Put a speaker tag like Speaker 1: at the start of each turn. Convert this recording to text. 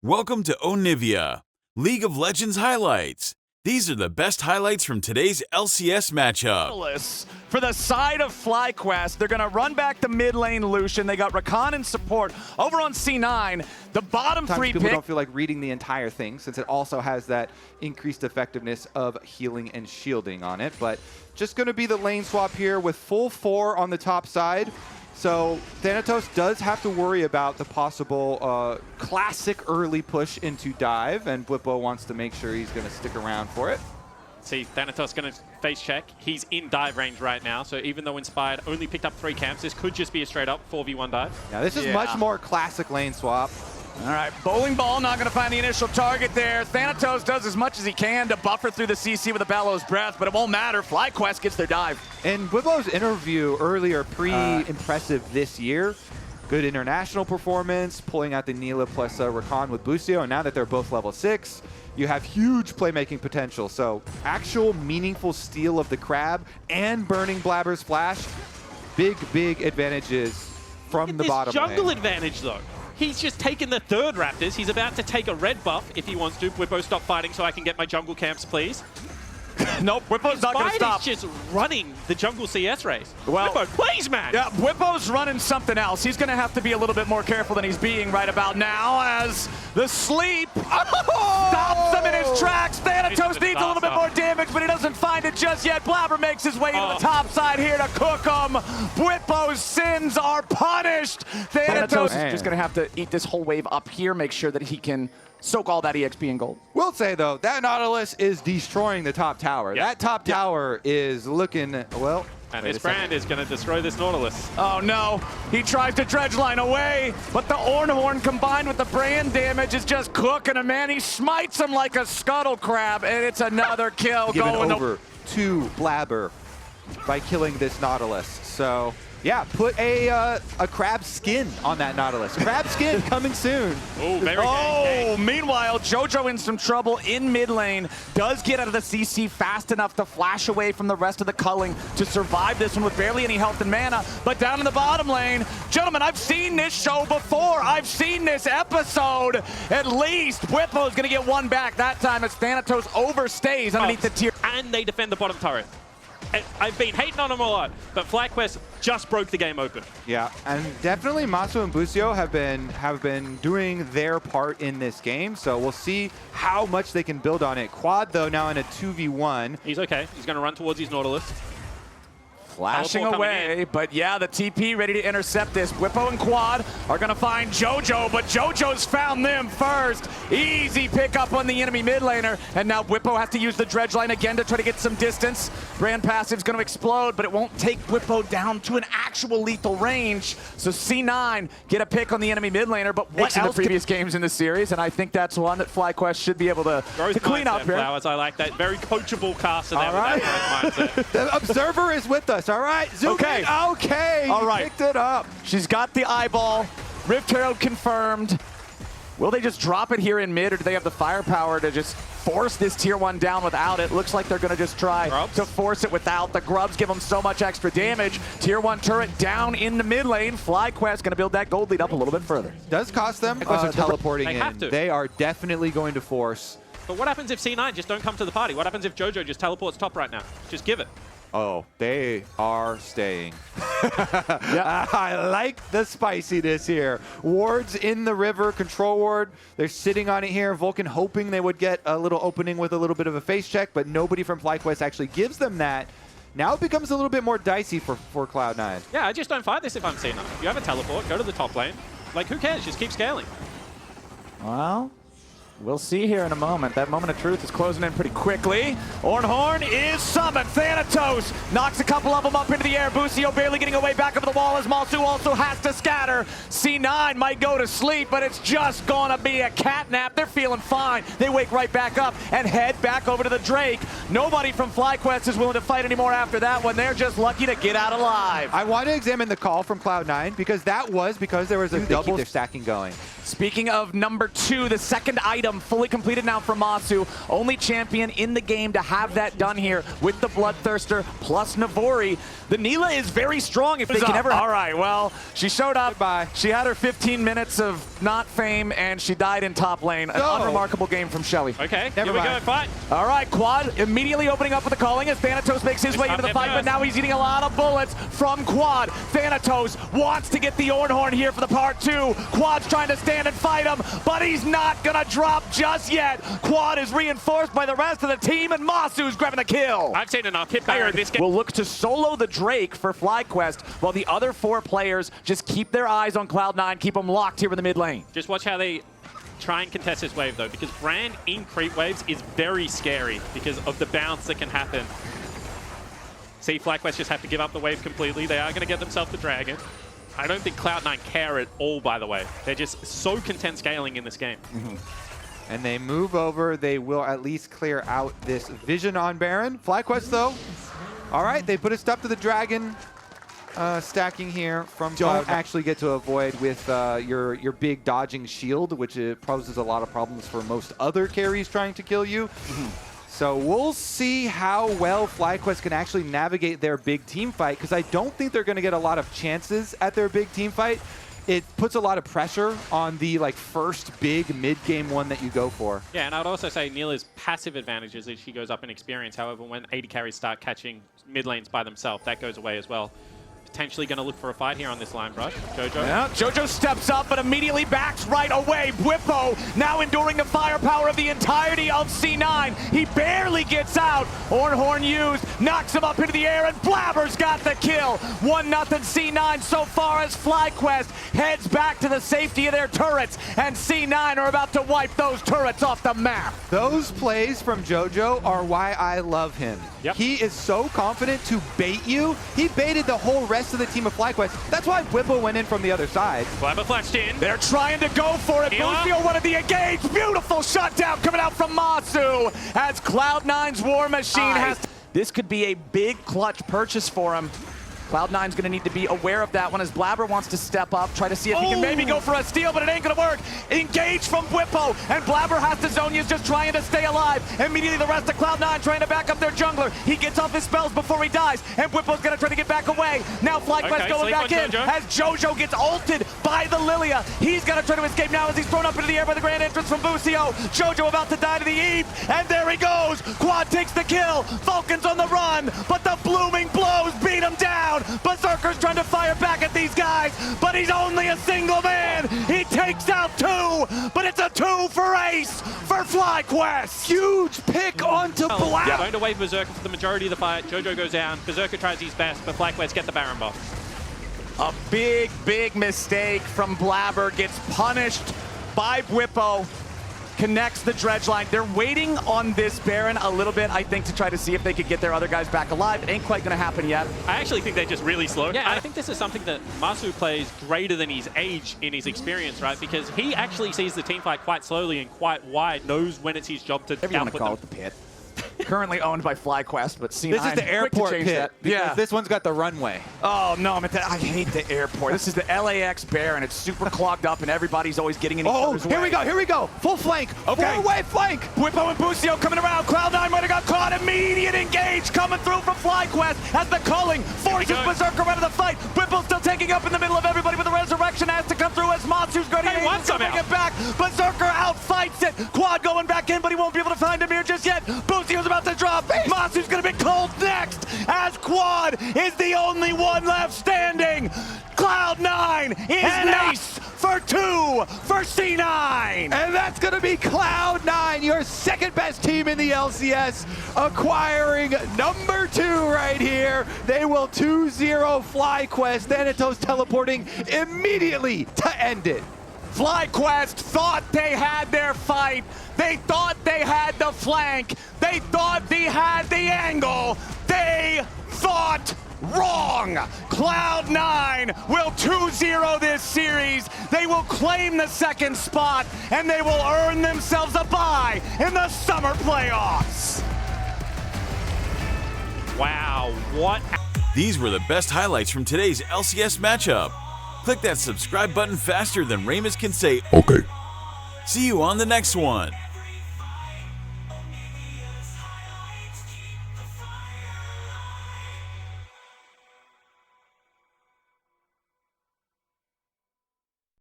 Speaker 1: Welcome to Onivia, League of Legends highlights. These are the best highlights from today's LCS matchup.
Speaker 2: For the side of FlyQuest, they're going to run back the mid lane Lucian. They got Rakan in support. Over on C9, the bottom three
Speaker 3: people
Speaker 2: pick.
Speaker 3: don't feel like reading the entire thing since it also has that increased effectiveness of healing and shielding on it. But just going to be the lane swap here with full 4 on the top side. So Thanatos does have to worry about the possible classic early push into dive, and Blippo wants to make sure he's going to stick around for it.
Speaker 4: See, Thanatos going to face check. He's in dive range right now, so even though Inspired only picked up 3 camps, this could just be a straight-up 4v1 dive.
Speaker 3: Now this is much more classic lane swap.
Speaker 2: All right, bowling ball not going to find the initial target there. Thanatos does as much as he can to buffer through the CC with a bellows breath, but it won't matter. FlyQuest gets their dive.
Speaker 3: In Blippo's interview earlier, impressive this year. Good international performance, pulling out the Neela plus Rakan with Busio, and now that they're both level 6, you have huge playmaking potential. So actual meaningful steal of the crab and burning Blabber's flash, big advantages from the bottom lane.
Speaker 4: Jungle advantage though. He's just taken the 3rd Raptors. He's about to take a red buff if he wants to. Whippo, stop fighting so I can get my jungle camps, please.
Speaker 2: Nope, Whippo's not going to stop.
Speaker 4: He's just running the jungle CS race.
Speaker 2: Well,
Speaker 4: Whippo, please, man.
Speaker 2: Yeah, Whippo's running something else. He's going to have to be a little bit more careful than he's being right about now as the sleep stops him in his tracks. Thanatos needs a little bit more damage, but he doesn't find it just yet. Blabber makes his way to the top side here to cook him. Whippo's sins are punished. Thanatos is just going to have to eat this whole wave up here, make sure that he can soak all that EXP and gold.
Speaker 3: We'll say, though, that Nautilus is destroying the top tower.
Speaker 4: Yep.
Speaker 3: That top tower is looking, well...
Speaker 4: And his brand is going to destroy this Nautilus.
Speaker 2: Oh no, he tries to dredge line away, but the Ornhorn combined with the brand damage is just cooking him, man. He smites him like a scuttle crab, and it's another kill going
Speaker 3: over to Blabber by killing this Nautilus. So... yeah, put a crab skin on that Nautilus. Crab skin coming soon.
Speaker 4: Oh, very gang.
Speaker 2: Meanwhile, JoJo in some trouble in mid lane. Does get out of the CC fast enough to flash away from the rest of the culling to survive this one with barely any health and mana. But down in the bottom lane, gentlemen, I've seen this show before. I've seen this episode. At least Whippo's going to get one back. That time as Thanatos overstays underneath the tier.
Speaker 4: And they defend the bottom turret. I've been hating on them a lot, but FlyQuest just broke the game open.
Speaker 3: Yeah, and definitely Masu and Busio have been doing their part in this game, so we'll see how much they can build on it. Quad, though, now in a 2v1.
Speaker 4: He's okay. He's going to run towards his Nautilus.
Speaker 2: Flashing away, but yeah, the TP ready to intercept this. Whippo and Quad are going to find JoJo, but JoJo's found them first. Easy pickup on the enemy mid laner, and now Whippo has to use the dredge line again to try to get some distance. Brand passive's going to explode, but it won't take Whippo down to an actual lethal range. So C9 get a pick on the enemy mid laner, but what else in the previous games in the series, and I think that's one that FlyQuest should be able to clean up here.
Speaker 4: Flowers, I like that. Very coachable caster there.
Speaker 3: All right.
Speaker 4: Mindset.
Speaker 3: The Observer is with us. All right, zoom in. Okay,
Speaker 2: all right.
Speaker 3: Picked it up.
Speaker 2: She's got the eyeball. Rift Herald confirmed. Will they just drop it here in mid, or do they have the firepower to just force this tier 1 down without it? Looks like they're going to just try to force it without. The grubs give them so much extra damage. Tier 1 turret down in the mid lane. FlyQuest going to build that gold lead up a little bit further.
Speaker 3: Does cost them teleporting
Speaker 4: they
Speaker 3: in.
Speaker 4: have to.
Speaker 3: They are definitely going to force.
Speaker 4: But what happens if C9 just don't come to the party? What happens if JoJo just teleports top right now? Just give it.
Speaker 3: Oh, they are staying. I like the spiciness here. Wards in the river, control ward. They're sitting on it here. Vulcan hoping they would get a little opening with a little bit of a face check, but nobody from FlyQuest actually gives them that. Now it becomes a little bit more dicey for Cloud9.
Speaker 4: Yeah, I just don't fight this if I'm C9. You have a teleport, go to the top lane. Like, who cares? Just keep scaling.
Speaker 2: Well, we'll see here in a moment. That moment of truth is closing in pretty quickly. Ornhorn is summoned. Thanatos knocks a couple of them up into the air. Busio barely getting away back over the wall as Masu also has to scatter. C9 might go to sleep, but it's just gonna be a cat nap. They're feeling fine. They wake right back up and head back over to the Drake. Nobody from FlyQuest is willing to fight anymore after that one. They're just lucky to get out alive.
Speaker 3: I want to examine the call from Cloud9 because there was a double. Their stacking going.
Speaker 2: Speaking of number 2, the second item item fully completed now for Masu. Only champion in the game to have that done here with the Bloodthirster plus Navori. The Nila is very strong if they can ever... All right, well, she showed up.
Speaker 3: Goodbye.
Speaker 2: She had her 15 minutes of not fame, and she died in top lane. An unremarkable game from Shelly.
Speaker 4: Okay,
Speaker 3: Never
Speaker 4: here we
Speaker 3: mind.
Speaker 4: go, fight.
Speaker 2: All right, Quad immediately opening up with the calling as Thanatos makes his way into the fight, but now he's eating a lot of bullets from Quad. Thanatos wants to get the Ornhorn here for the part 2. Quad's trying to stand and fight him, but he's not gonna drop just yet. Quad is reinforced by the rest of the team, and Masu's grabbing the kill.
Speaker 4: I've seen enough hit fire in this game.
Speaker 2: Will look to solo the Drake for FlyQuest, while the other 4 players just keep their eyes on Cloud9, keep them locked here in the mid lane.
Speaker 4: Just watch how they try and contest this wave, though, because Brand in creep waves is very scary because of the bounce that can happen. See, FlyQuest just have to give up the wave completely. They are going to get themselves the dragon. I don't think Cloud9 care at all, by the way. They're just so content scaling in this game.
Speaker 3: And they move over. They will at least clear out this vision on Baron. FlyQuest, though. All right, they put a stop to the dragon. Stacking here from Don't actually get to avoid with your big dodging shield, which poses a lot of problems for most other carries trying to kill you. So we'll see how well FlyQuest can actually navigate their big team fight, because I don't think they're going to get a lot of chances at their big team fight. It puts a lot of pressure on the first big mid-game one that you go for.
Speaker 4: Yeah, and I would also say Nila's passive advantages as she goes up in experience. However, when AD carries start catching mid lanes by themselves, that goes away as well. Potentially going to look for a fight here on this line brush. Jojo.
Speaker 2: Yeah, Jojo steps up, but immediately backs right away. Bwipo now enduring the firepower of the entirety of C9. He barely gets out. Ornhorn used, knocks him up into the air, and Blabber's got the kill. 1-0 C9 so far as FlyQuest heads back to the safety of their turrets, and C9 are about to wipe those turrets off the map.
Speaker 3: Those plays from Jojo are why I love him.
Speaker 4: Yep.
Speaker 3: He is so confident to bait you. He baited the whole rest of the team of FlyQuest. That's why Whipple went in from the other side.
Speaker 4: Blabber flashed in.
Speaker 2: They're trying to go for it. Lucio wanted the engage. Beautiful shutdown coming out from Masu as Cloud9's War Machine has... This could be a big clutch purchase for him. Cloud9's going to need to be aware of that one as Blabber wants to step up, try to see if he can maybe go for a steal, but it ain't going to work. Engage from Whippo, and Blabber has to zone. He's just trying to stay alive. Immediately the rest of Cloud9 trying to back up their jungler. He gets off his spells before he dies, and Whippo's going to try to get back away. Now FlyQuest going back in as Jojo gets ulted by the Lilia. He's going to try to escape now as he's thrown up into the air by the grand entrance from Busio. Jojo about to die to the Eve, and there he goes. Quad takes the kill. Falcons on the run, but the blooming blows beat him down. Berserker's trying to fire back at these guys, but he's only a single man. He takes out 2, but it's a 2 for ace for FlyQuest.
Speaker 3: Huge pick onto Black.
Speaker 4: Yeah, going to wave Berserker for the majority of the fight. Jojo goes down. Berserker tries his best, but FlyQuest get the Baron buff.
Speaker 2: A big, big mistake from Blabber. Gets punished by Whippo. Connects the dredge line. They're waiting on this Baron a little bit, I think, to try to see if they could get their other guys back alive. It ain't quite going to happen yet.
Speaker 4: I actually think they're just really slow. Yeah, I think this is something that Masu plays greater than his age in his experience, right? Because he actually sees the team fight quite slowly and quite wide, knows when it's his job to
Speaker 2: Whatever you want to call it, the pit. Currently owned by FlyQuest, but C9.
Speaker 3: This is the airport pit.
Speaker 2: Yeah.
Speaker 3: This one's got the runway.
Speaker 2: Oh, no, I hate the airport. This is the LAX Bear, and it's super clogged up, and everybody's always getting in each other's way.
Speaker 3: Here we go. Full flank.
Speaker 2: Okay.
Speaker 3: Four-way flank.
Speaker 2: Whippo and Busio coming around. Cloud9 might have got caught. Immediate engage coming through from FlyQuest as the culling forces Berserker out of the fight. Whippo's still taking up in the middle of everybody, but the resurrection has to come through as Matsu's going to bring it back. Berserker outfights it. Quad going back in, but he won't be able to find him here just yet. Busio's about to drop. Matsu's going to be cold next as Quad is the only one left standing. Cloud9 is ace for 2 for C9.
Speaker 3: And that's going to be Cloud9, your second best team in the LCS, acquiring number 2 right here. They will 2-0 FlyQuest, Thanatos teleporting immediately to end it.
Speaker 2: FlyQuest thought they had their fight. They thought they had the flank. They thought they had the angle. They thought wrong. Cloud9 will 2-0 this series. They will claim the second spot, and they will earn themselves a bye in the summer playoffs.
Speaker 4: Wow, what?
Speaker 1: These were the best highlights from today's LCS matchup. Click that subscribe button faster than Ramus can say, okay. See you on the next one.